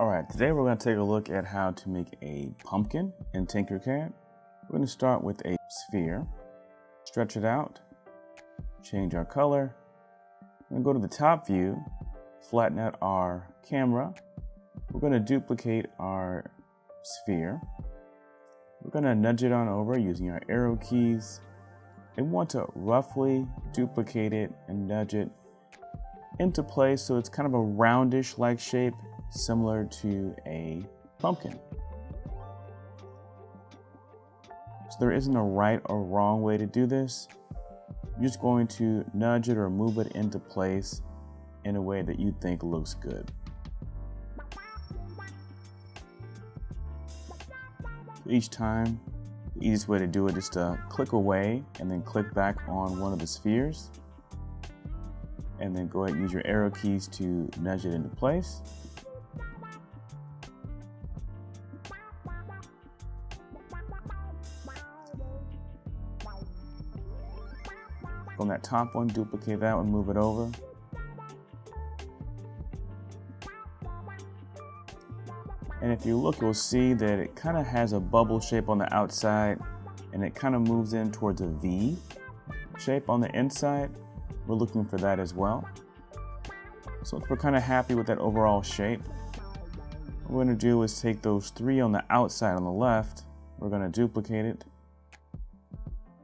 Alright, today we're going to take a look at how to make a pumpkin in Tinkercad. We're going to start with a sphere, stretch it out, change our color, and go to the top view, flatten out our camera. We're going to duplicate our sphere. We're going to nudge it on over using our arrow keys. And want to roughly duplicate it and nudge it into place so it's kind of a roundish like shape, similar to a pumpkin. So there isn't a right or wrong way to do this. You're just going to nudge it or move it into place in a way that you think looks good. Each time, the easiest way to do it is to click away and then click back on one of the spheres. And then go ahead and use your arrow keys to nudge it into place. On that top one, duplicate that one, move it over. And if you look, you'll see that it kind of has a bubble shape on the outside and it kind of moves in towards a V shape on the inside. We're looking for that as well. So if we're kind of happy with that overall shape, what we're going to do is take those three on the outside on the left, we're going to duplicate it,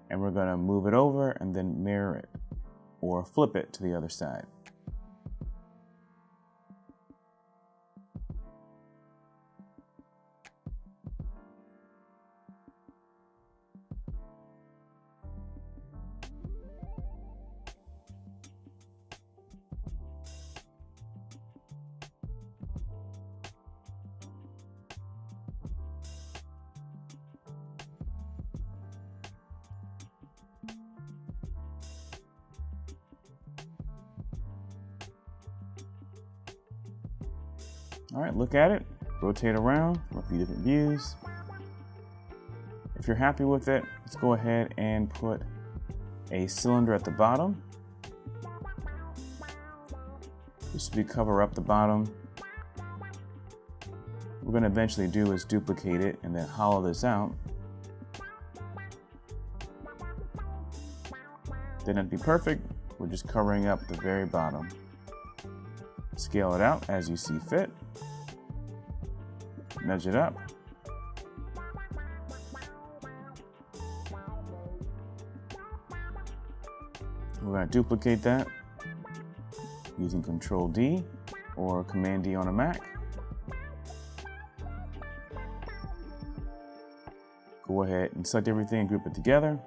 and we're going to move it over and then mirror it or flip it to the other side. All right, look at it, rotate around for a few different views. If you're happy with it, let's go ahead and put a cylinder at the bottom. Just to cover up the bottom. What we're going to eventually do is duplicate it and then hollow this out. Didn't have to be perfect, we're just covering up the very bottom. Scale it out as you see fit. Nudge it up. We're going to duplicate that using Ctrl+D or Command-D on a Mac. Go ahead and select everything and group it together.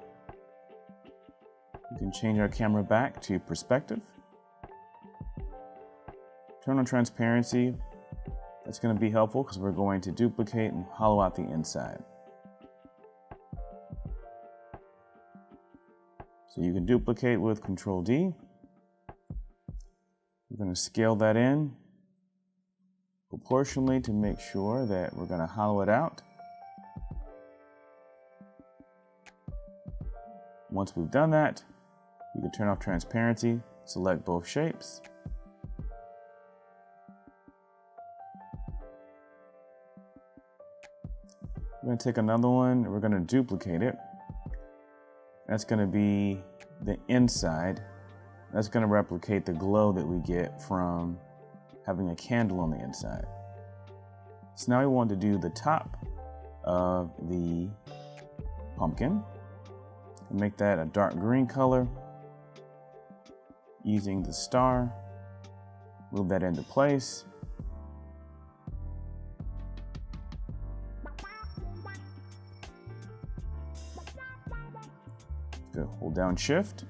We can change our camera back to perspective. Turn on transparency. That's going to be helpful because we're going to duplicate and hollow out the inside. So you can duplicate with Ctrl+D. We're going to scale that in proportionally to make sure that we're going to hollow it out. Once we've done that, we can turn off transparency, select both shapes. We're going to take another one and we're going to duplicate it. That's going to be the inside. That's going to replicate the glow that we get from having a candle on the inside. So now we want to do the top of the pumpkin and make that a dark green color using the star. Move that into place. Good. Hold down Shift.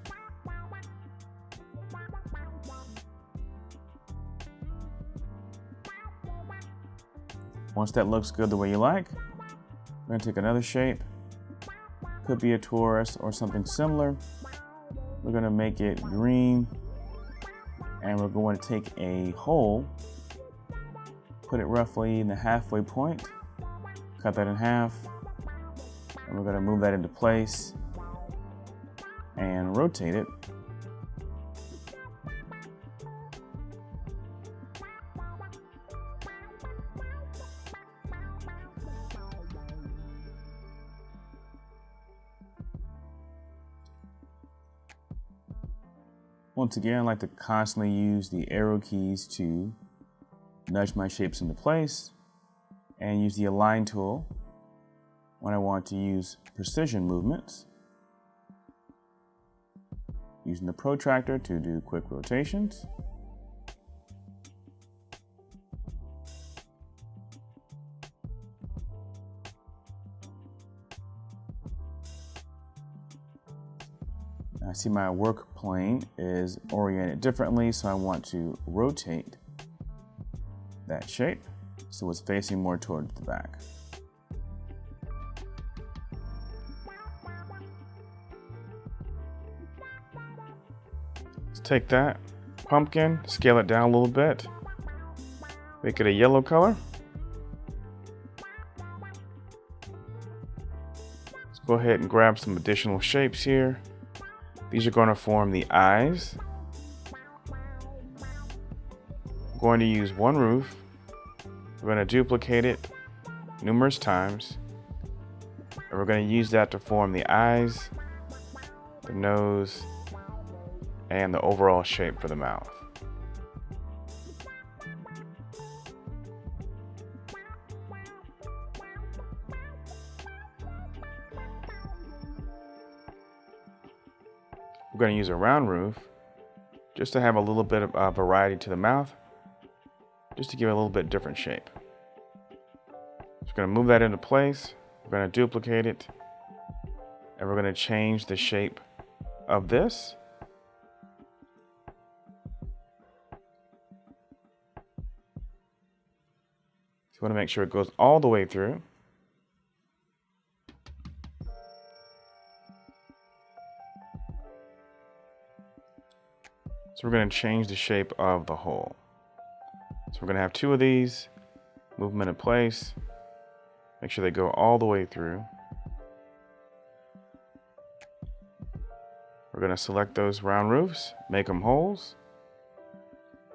Once that looks good the way you like, we're going to take another shape. Could be a torus or something similar. We're going to make it green, and we're going to take a hole, put it roughly in the halfway point, cut that in half, and we're going to move that into place and rotate it. Once again, I like to constantly use the arrow keys to nudge my shapes into place and use the align tool when I want to use precision movements. Using the protractor to do quick rotations. I see my work plane is oriented differently, so I want to rotate that shape so it's facing more towards the back. Let's take that pumpkin, scale it down a little bit, make it a yellow color. Let's go ahead and grab some additional shapes here. These are going to form the eyes. I'm going to use one roof. We're going to duplicate it numerous times. And we're going to use that to form the eyes, the nose, and the overall shape for the mouth. We're going to use a round roof just to have a little bit of variety to the mouth, just to give it a little bit different shape. Just going to move that into place. We're going to duplicate it, and we're going to change the shape of this. So you want to make sure it goes all the way through. So we're going to change the shape of the hole. So we're going to have two of these, move them into place, make sure they go all the way through. We're going to select those round roofs, make them holes.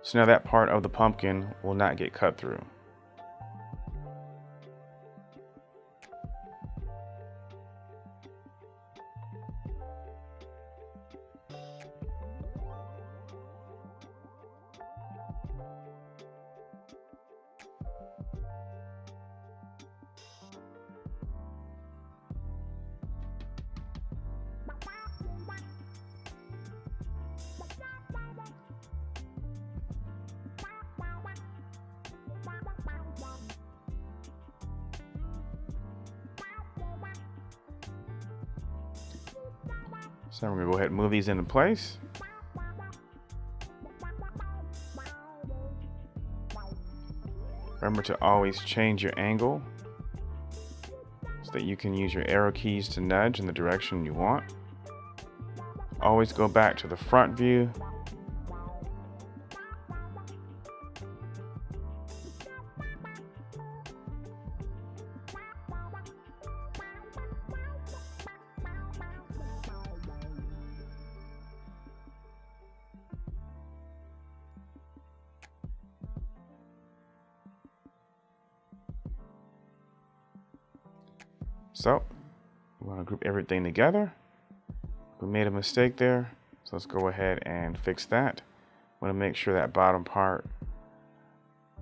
So now that part of the pumpkin will not get cut through. So we're going to go ahead and move these into place. Remember to always change your angle so that you can use your arrow keys to nudge in the direction you want. Always go back to the front view. So we want to group everything together. We made a mistake there, so let's go ahead and fix that. We want to make sure that bottom part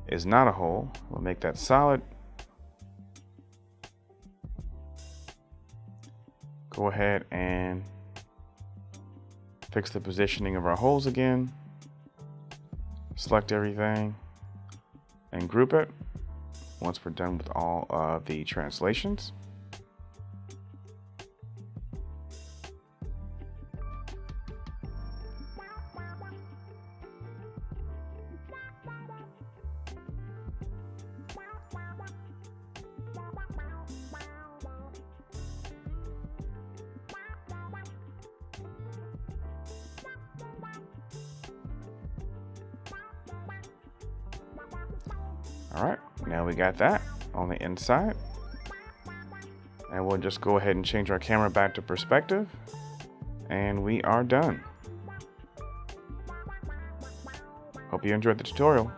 is not a hole. We'll make that solid. Go ahead and fix the positioning of our holes again. Select everything and group it once we're done with all of the translations. All right, now we got that on the inside. And we'll just go ahead and change our camera back to perspective. And we are done. Hope you enjoyed the tutorial.